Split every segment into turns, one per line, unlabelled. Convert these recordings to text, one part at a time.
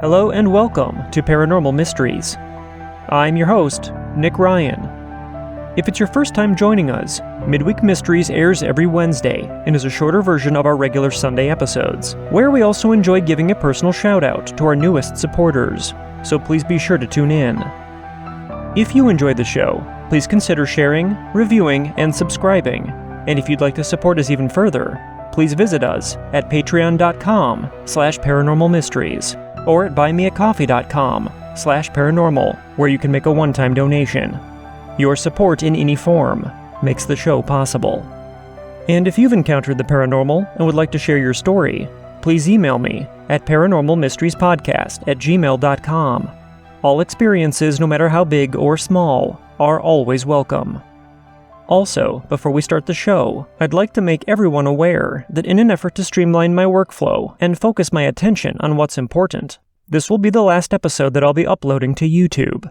Hello and welcome to Paranormal Mysteries. I'm your host, Nick Ryan. If it's your first time joining us, Midweek Mysteries airs every Wednesday and is a shorter version of our regular Sunday episodes, where we also enjoy giving a personal shout out to our newest supporters, so please be sure to tune in. If you enjoyed the show, please consider sharing, reviewing, and subscribing, and if you'd like to support us even further, please visit us at patreon.com/paranormalmysteries. or at buymeacoffee.com/paranormal, where you can make a one-time donation. Your support in any form makes the show possible. And if you've encountered the paranormal and would like to share your story, please email me at paranormalmysteriesPodcast@gmail.com. All experiences, no matter how big or small, are always welcome. Also, before we start the show, I'd like to make everyone aware that in an effort to streamline my workflow and focus my attention on what's important, this will be the last episode that I'll be uploading to YouTube.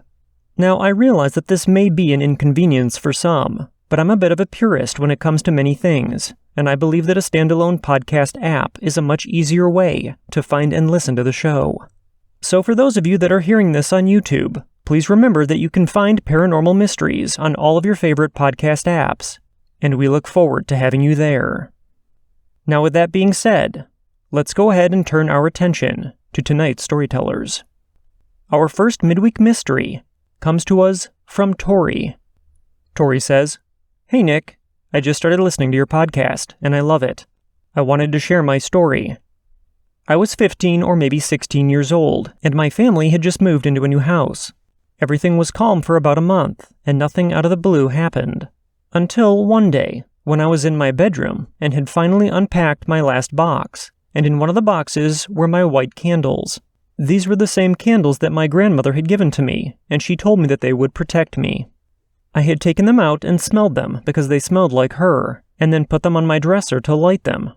Now, I realize that this may be an inconvenience for some, but I'm a bit of a purist when it comes to many things, and I believe that a standalone podcast app is a much easier way to find and listen to the show. So for those of you that are hearing this on YouTube, please remember that you can find Paranormal Mysteries on all of your favorite podcast apps, and we look forward to having you there. Now with that being said, let's go ahead and turn our attention to tonight's storytellers. Our first midweek mystery comes to us from Tori. Tori says, "Hey Nick, I just started listening to your podcast, and I love it. I wanted to share my story. I was 15 or maybe 16 years old, and my family had just moved into a new house. Everything was calm for about a month, and nothing out of the blue happened. Until one day, when I was in my bedroom and had finally unpacked my last box, and in one of the boxes were my white candles. These were the same candles that my grandmother had given to me, and she told me that they would protect me. I had taken them out and smelled them because they smelled like her, and then put them on my dresser to light them.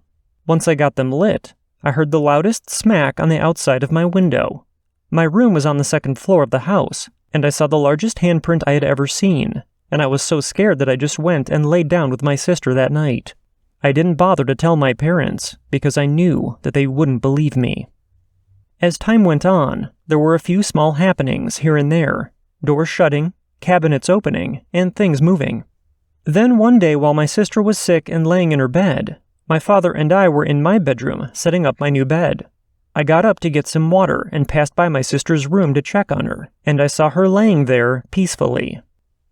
Once I got them lit, I heard the loudest smack on the outside of my window. My room was on the second floor of the house, and I saw the largest handprint I had ever seen, and I was so scared that I just went and laid down with my sister that night. I didn't bother to tell my parents, because I knew that they wouldn't believe me. As time went on, there were a few small happenings here and there, doors shutting, cabinets opening, and things moving. Then one day while my sister was sick and laying in her bed, my father and I were in my bedroom setting up my new bed. I got up to get some water and passed by my sister's room to check on her, and I saw her laying there peacefully.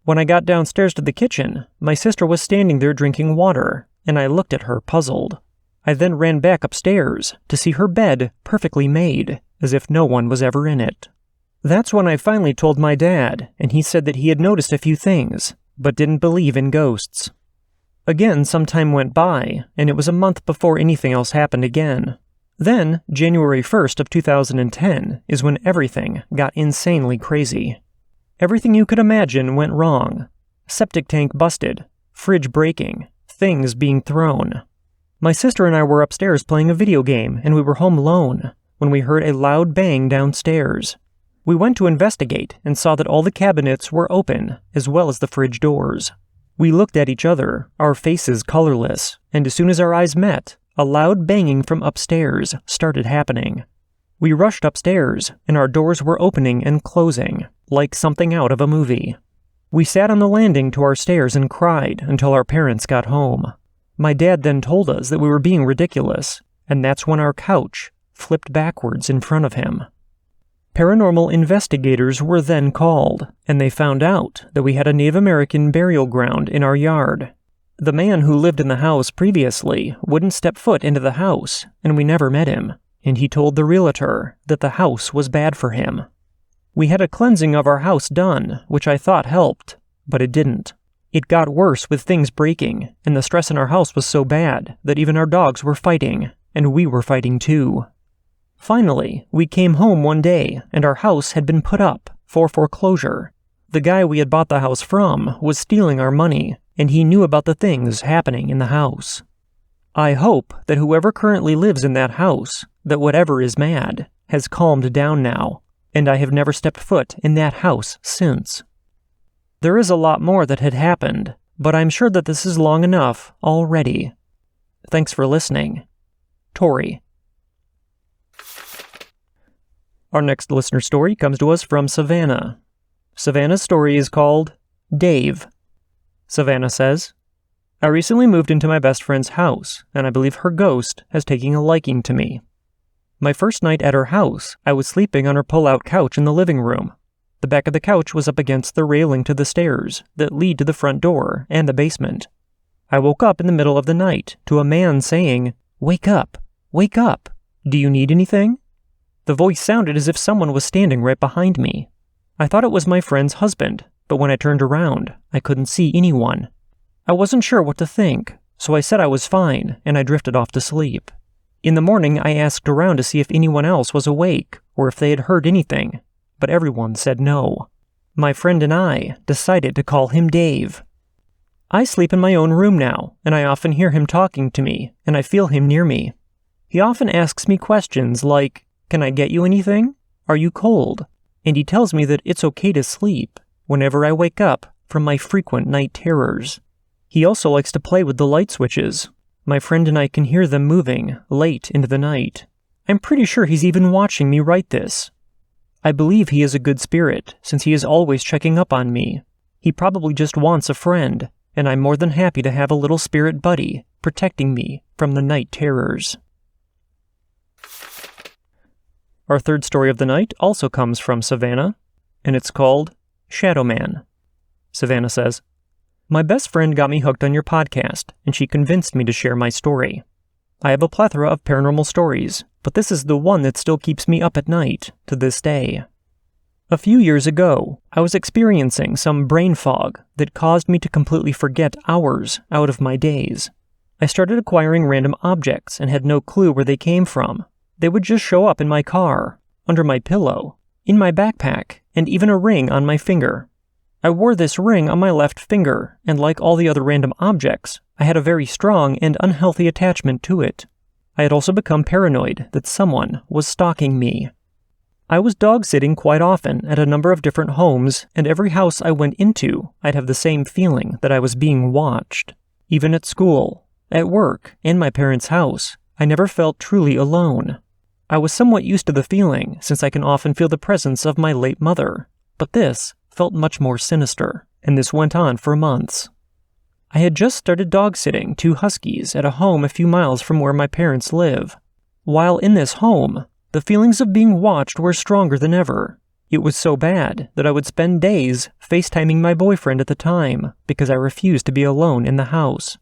When I got downstairs to the kitchen, my sister was standing there drinking water, and I looked at her puzzled. I then ran back upstairs to see her bed perfectly made, as if no one was ever in it. That's when I finally told my dad, and he said that he had noticed a few things, but didn't believe in ghosts. Again, some time went by, and it was a month before anything else happened again. Then, January 1st of 2010 is when everything got insanely crazy. Everything you could imagine went wrong. Septic tank busted, fridge breaking, things being thrown. My sister and I were upstairs playing a video game, and we were home alone when we heard a loud bang downstairs. We went to investigate and saw that all the cabinets were open, as well as the fridge doors. We looked at each other, our faces colorless, and as soon as our eyes met, a loud banging from upstairs started happening. We rushed upstairs, and our doors were opening and closing, like something out of a movie. We sat on the landing to our stairs and cried until our parents got home. My dad then told us that we were being ridiculous, and that's when our couch flipped backwards in front of him. Paranormal investigators were then called, and they found out that we had a Native American burial ground in our yard. The man who lived in the house previously wouldn't step foot into the house, and we never met him, and he told the realtor that the house was bad for him. We had a cleansing of our house done, which I thought helped, but it didn't. It got worse with things breaking, and the stress in our house was so bad that even our dogs were fighting, and we were fighting too. Finally, we came home one day, and our house had been put up for foreclosure. The guy we had bought the house from was stealing our money, and he knew about the things happening in the house. I hope that whoever currently lives in that house, that whatever is mad, has calmed down now, and I have never stepped foot in that house since. There is a lot more that had happened, but I'm sure that this is long enough already. Thanks for listening. Tori. Our next listener story comes to us from Savannah. Savannah's story is called Dave. Savannah says, I recently moved into my best friend's house, and I believe her ghost has taken a liking to me. My first night at her house, I was sleeping on her pull-out couch in the living room. The back of the couch was up against the railing to the stairs that lead to the front door and the basement. I woke up in the middle of the night to a man saying, "Wake up! Wake up! Do you need anything?" The voice sounded as if someone was standing right behind me. I thought it was my friend's husband, but when I turned around, I couldn't see anyone. I wasn't sure what to think, so I said I was fine, and I drifted off to sleep. In the morning, I asked around to see if anyone else was awake, or if they had heard anything, but everyone said no. My friend and I decided to call him Dave. I sleep in my own room now, and I often hear him talking to me, and I feel him near me. He often asks me questions like, "Can I get you anything? Are you cold?" And he tells me that it's okay to sleep whenever I wake up from my frequent night terrors. He also likes to play with the light switches. My friend and I can hear them moving late into the night. I'm pretty sure he's even watching me write this. I believe he is a good spirit, since he is always checking up on me. He probably just wants a friend, and I'm more than happy to have a little spirit buddy protecting me from the night terrors. Our third story of the night also comes from Savannah, and it's called Shadow Man. Savannah says, My best friend got me hooked on your podcast, and she convinced me to share my story. I have a plethora of paranormal stories, but this is the one that still keeps me up at night to this day. A few years ago, I was experiencing some brain fog that caused me to completely forget hours out of my days. I started acquiring random objects and had no clue where they came from. They would just show up in my car, under my pillow, in my backpack, and even a ring on my finger. I wore this ring on my left finger, and like all the other random objects, I had a very strong and unhealthy attachment to it. I had also become paranoid that someone was stalking me. I was dog-sitting quite often at a number of different homes, and every house I went into, I'd have the same feeling that I was being watched. Even at school, at work, and my parents' house, I never felt truly alone. I was somewhat used to the feeling, since I can often feel the presence of my late mother, but this felt much more sinister, and this went on for months. I had just started dog-sitting 2 huskies at a home a few miles from where my parents live. While in this home, the feelings of being watched were stronger than ever. It was so bad that I would spend days FaceTiming my boyfriend at the time because I refused to be alone in the house.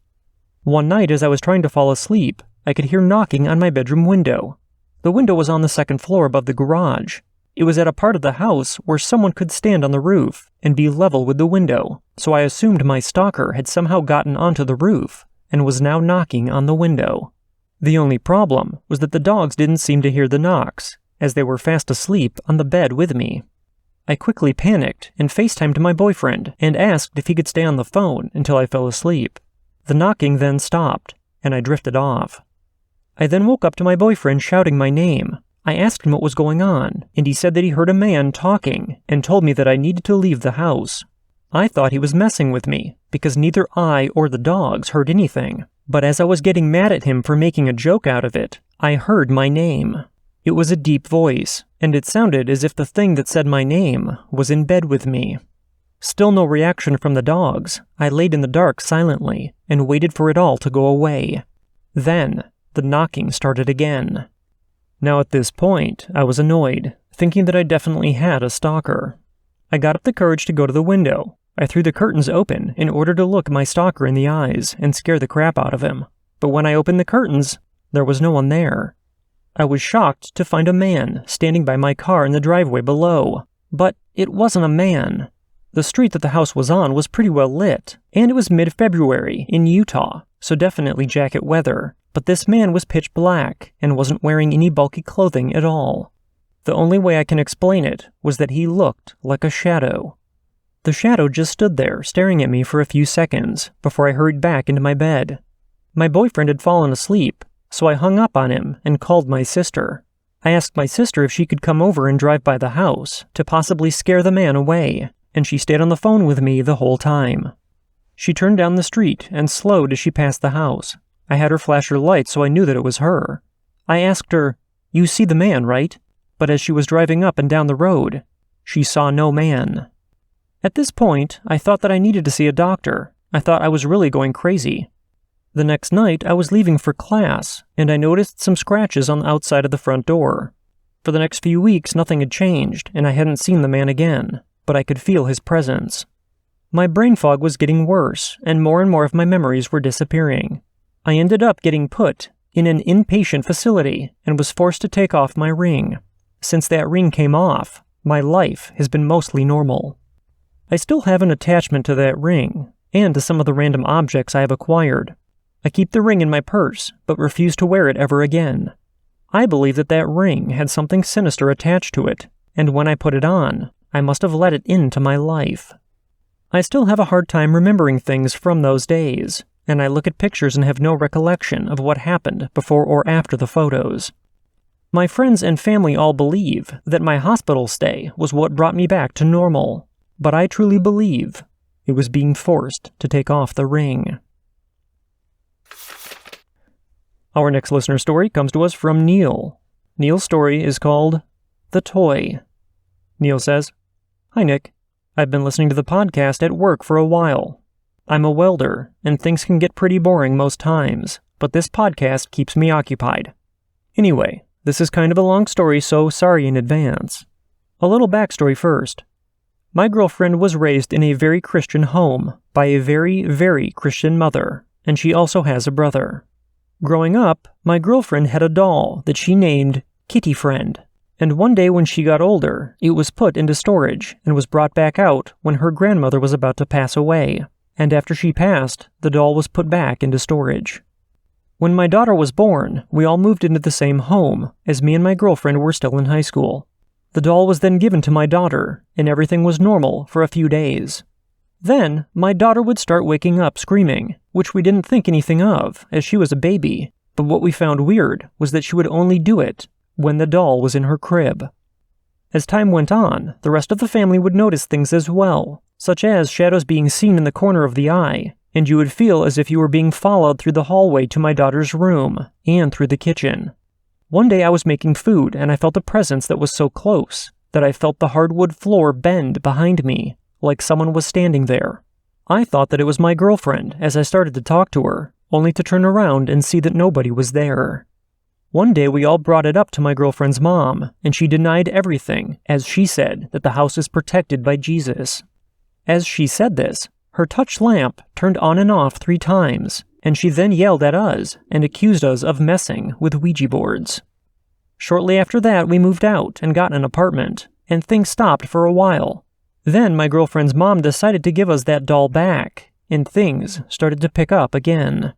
One night as I was trying to fall asleep, I could hear knocking on my bedroom window. The window was on the 2nd floor above the garage. It was at a part of the house where someone could stand on the roof and be level with the window, so I assumed my stalker had somehow gotten onto the roof and was now knocking on the window. The only problem was that the dogs didn't seem to hear the knocks, as they were fast asleep on the bed with me. I quickly panicked and FaceTimed my boyfriend and asked if he could stay on the phone until I fell asleep. The knocking then stopped, and I drifted off. I then woke up to my boyfriend shouting my name. I asked him what was going on, and he said that he heard a man talking and told me that I needed to leave the house. I thought he was messing with me, because neither I or the dogs heard anything. But as I was getting mad at him for making a joke out of it, I heard my name. It was a deep voice, and it sounded as if the thing that said my name was in bed with me. Still no reaction from the dogs, I laid in the dark silently and waited for it all to go away. Then, the knocking started again. Now at this point, I was annoyed, thinking that I definitely had a stalker. I got up the courage to go to the window. I threw the curtains open in order to look my stalker in the eyes and scare the crap out of him. But when I opened the curtains, there was no one there. I was shocked to find a man standing by my car in the driveway below. But it wasn't a man. The street that the house was on was pretty well lit, and it was mid-February in Utah, so definitely jacket weather. But this man was pitch black and wasn't wearing any bulky clothing at all. The only way I can explain it was that he looked like a shadow. The shadow just stood there staring at me for a few seconds before I hurried back into my bed. My boyfriend had fallen asleep, so I hung up on him and called my sister. I asked my sister if she could come over and drive by the house to possibly scare the man away, and she stayed on the phone with me the whole time. She turned down the street and slowed as she passed the house. I had her flash her lights so I knew that it was her. I asked her, "You see the man, right?" but as she was driving up and down the road, she saw no man. At this point, I thought that I needed to see a doctor. I thought I was really going crazy. The next night, I was leaving for class, and I noticed some scratches on the outside of the front door. For the next few weeks, nothing had changed, and I hadn't seen the man again, but I could feel his presence. My brain fog was getting worse, and more of my memories were disappearing. I ended up getting put in an inpatient facility and was forced to take off my ring. Since that ring came off, my life has been mostly normal. I still have an attachment to that ring, and to some of the random objects I have acquired. I keep the ring in my purse, but refuse to wear it ever again. I believe that that ring had something sinister attached to it, and when I put it on, I must have let it into my life. I still have a hard time remembering things from those days, and I look at pictures and have no recollection of what happened before or after the photos. My friends and family all believe that my hospital stay was what brought me back to normal, but I truly believe it was being forced to take off the ring. Our next listener story comes to us from Neil. Neil's story is called The Toy. Neil says, "Hi Nick, I've been listening to the podcast at work for a while. I'm a welder, and things can get pretty boring most times, but this podcast keeps me occupied. Anyway, this is kind of a long story, so sorry in advance. A little backstory first. My girlfriend was raised in a very Christian home by a very, very Christian mother, and she also has a brother. Growing up, my girlfriend had a doll that she named Kitty Friend, and one day when she got older, it was put into storage and was brought back out when her grandmother was about to pass away, and after she passed, the doll was put back into storage. When my daughter was born, we all moved into the same home, as me and my girlfriend were still in high school. The doll was then given to my daughter, and everything was normal for a few days. Then, my daughter would start waking up screaming, which we didn't think anything of, as she was a baby, but what we found weird was that she would only do it when the doll was in her crib. As time went on, the rest of the family would notice things as well, such as shadows being seen in the corner of the eye, and you would feel as if you were being followed through the hallway to my daughter's room, and through the kitchen. One day I was making food, and I felt a presence that was so close that I felt the hardwood floor bend behind me, like someone was standing there. I thought that it was my girlfriend as I started to talk to her, only to turn around and see that nobody was there. One day we all brought it up to my girlfriend's mom, and she denied everything, as she said that the house is protected by Jesus. As she said this, her touch lamp turned on and off 3 times, and she then yelled at us and accused us of messing with Ouija boards. Shortly after that, we moved out and got an apartment, and things stopped for a while. Then my girlfriend's mom decided to give us that doll back, and things started to pick up again.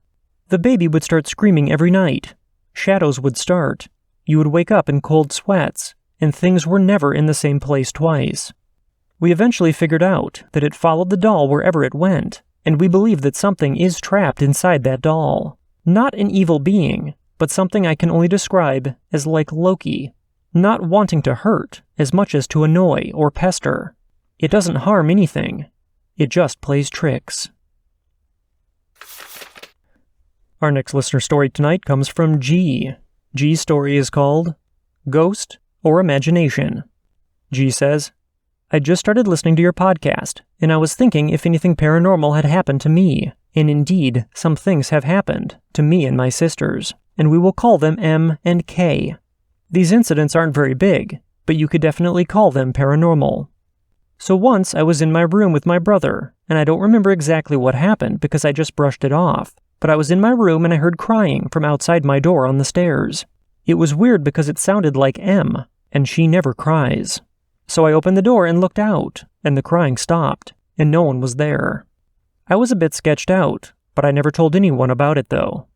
The baby would start screaming every night. Shadows would start. You would wake up in cold sweats, and things were never in the same place twice. We eventually figured out that it followed the doll wherever it went, and we believe that something is trapped inside that doll. Not an evil being, but something I can only describe as like Loki, not wanting to hurt as much as to annoy or pester. It doesn't harm anything. It just plays tricks. Our next listener story tonight comes from G. G's story is called Ghost or Imagination. G says, I just started listening to your podcast, and I was thinking if anything paranormal had happened to me, and indeed, some things have happened to me and my sisters, and we will call them M and K. These incidents aren't very big, but you could definitely call them paranormal. So once I was in my room with my brother, and I don't remember exactly what happened because I just brushed it off, but I was in my room and I heard crying from outside my door on the stairs. It was weird because it sounded like M, and she never cries. So I opened the door and looked out, and the crying stopped, and no one was there. I was a bit sketched out, but I never told anyone about it though.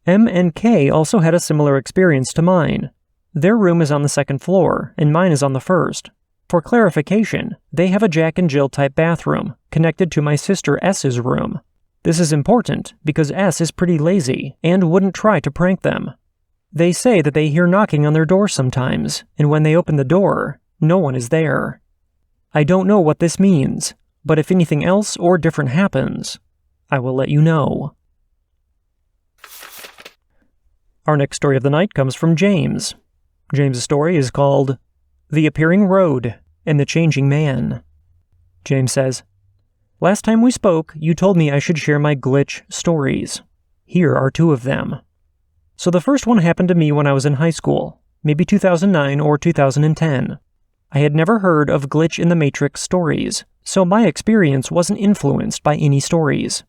M and K also had a similar experience to mine. Their room is on the 2nd floor, and mine is on the 1st. For clarification, they have a Jack and Jill type bathroom connected to my sister S's room. This is important because S is pretty lazy and wouldn't try to prank them. They say that they hear knocking on their door sometimes, and when they open the door, no one is there. I don't know what this means, but if anything else or different happens, I will let you know. Our next story of the night comes from James. James' story is called The Appearing Road and the Changing Man. James says, "Last time we spoke, you told me I should share my glitch stories. Here are 2 of them. So the first one happened to me when I was in high school, maybe 2009 or 2010. I had never heard of Glitch in the Matrix stories, so my experience wasn't influenced by any stories.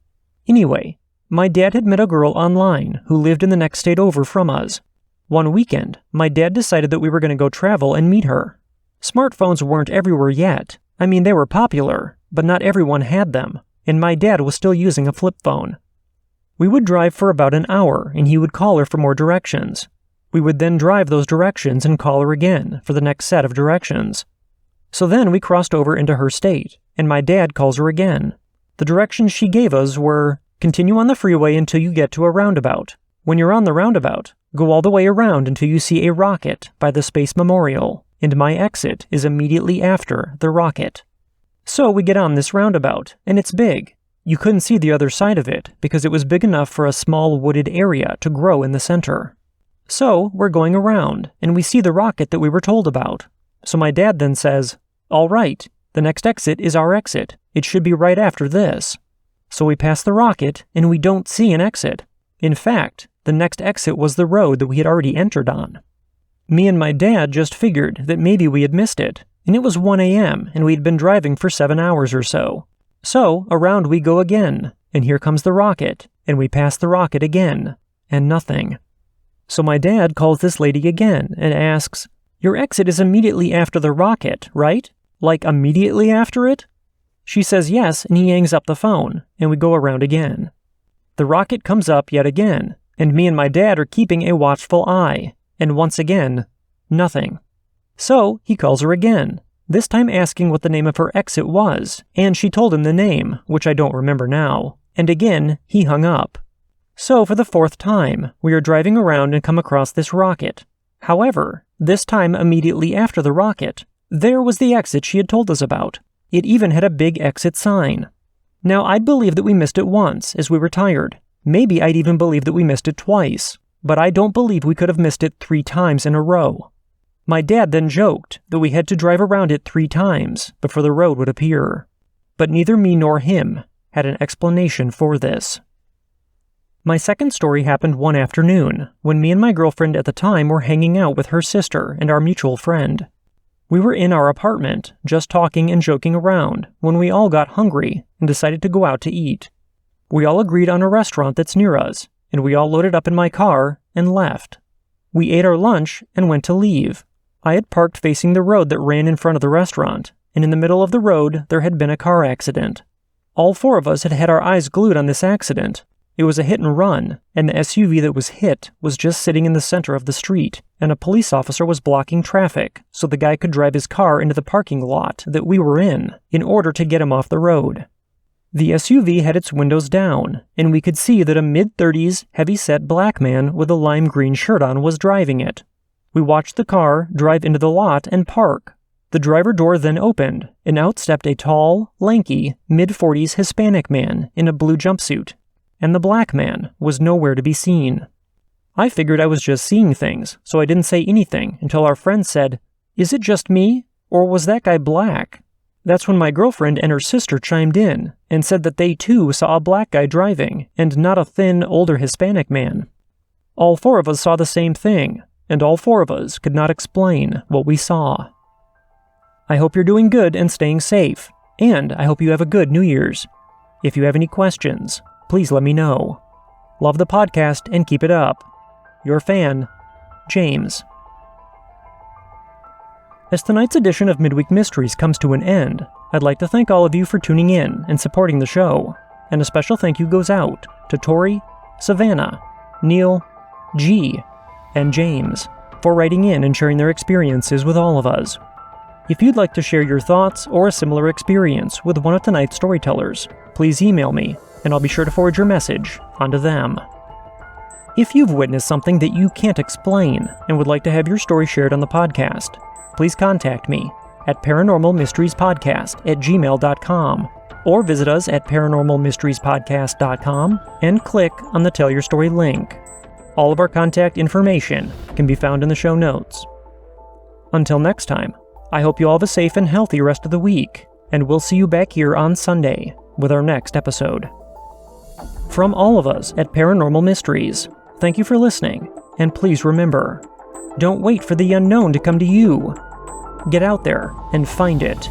Anyway, my dad had met a girl online who lived in the next state over from us. One weekend, my dad decided that we were going to go travel and meet her. Smartphones weren't everywhere yet. I mean, they were popular, but not everyone had them, and my dad was still using a flip phone. We would drive for about an hour, and he would call her for more directions. We would then drive those directions and call her again for the next set of directions. So then we crossed over into her state, and my dad calls her again. The directions she gave us were, continue on the freeway until you get to a roundabout. When you're on the roundabout, go all the way around until you see a rocket by the Space Memorial, and my exit is immediately after the rocket. So we get on this roundabout, and it's big. You couldn't see the other side of it because it was big enough for a small wooded area to grow in the center. So we're going around, and we see the rocket that we were told about. So my dad then says, all right, the next exit is our exit. It should be right after this. So we pass the rocket, and we don't see an exit. In fact, the next exit was the road that we had already entered on. Me and my dad just figured that maybe we had missed it, and it was 1 a.m., and we'd been driving for 7 hours or so. So around we go again, and here comes the rocket, and we pass the rocket again, and nothing. So my dad calls this lady again and asks, your exit is immediately after the rocket, right? Like immediately after it? She says yes, and he hangs up the phone, and we go around again. The rocket comes up yet again, and me and my dad are keeping a watchful eye, and once again, nothing. So he calls her again, this time asking what the name of her exit was, and she told him the name, which I don't remember now, and again, he hung up. So for the 4th time, we are driving around and come across this rocket. However, this time immediately after the rocket, there was the exit she had told us about. It even had a big exit sign. Now, I'd believe that we missed it once, as we were tired. Maybe I'd even believe that we missed it twice, but I don't believe we could have missed it 3 times in a row. My dad then joked that we had to drive around it 3 times before the road would appear. But neither me nor him had an explanation for this. My second story happened one afternoon, when me and my girlfriend at the time were hanging out with her sister and our mutual friend. We were in our apartment, just talking and joking around, when we all got hungry and decided to go out to eat. We all agreed on a restaurant that's near us, and we all loaded up in my car and left. We ate our lunch and went to leave. I had parked facing the road that ran in front of the restaurant, and in the middle of the road there had been a car accident. All 4 of us had had our eyes glued on this accident. It was a hit and run, and the SUV that was hit was just sitting in the center of the street, and a police officer was blocking traffic so the guy could drive his car into the parking lot that we were in order to get him off the road. The SUV had its windows down, and we could see that a mid-30s, heavy-set black man with a lime green shirt on was driving it. We watched the car drive into the lot and park. The driver door then opened, and out stepped a tall, lanky, mid-40s Hispanic man in a blue jumpsuit. And the black man was nowhere to be seen. I figured I was just seeing things, so I didn't say anything until our friend said, is it just me, or was that guy black? That's when my girlfriend and her sister chimed in and said that they too saw a black guy driving and not a thin, older Hispanic man. All 4 of us saw the same thing, and all 4 of us could not explain what we saw. I hope you're doing good and staying safe, and I hope you have a good New Year's. If you have any questions, please let me know. Love the podcast and keep it up. Your fan, James. As tonight's edition of Midweek Mysteries comes to an end, I'd like to thank all of you for tuning in and supporting the show, and a special thank you goes out to Tori, Savannah, Neil, G, and James for writing in and sharing their experiences with all of us. If you'd like to share your thoughts or a similar experience with one of tonight's storytellers, please email me, and I'll be sure to forward your message onto them. If you've witnessed something that you can't explain and would like to have your story shared on the podcast, please contact me at paranormalmysteriespodcast@gmail.com or visit us at paranormalmysteriespodcast.com and click on the Tell Your Story link. All of our contact information can be found in the show notes. Until next time, I hope you all have a safe and healthy rest of the week, and we'll see you back here on Sunday with our next episode. From all of us at Paranormal Mysteries, thank you for listening, and please remember, don't wait for the unknown to come to you. Get out there and find it.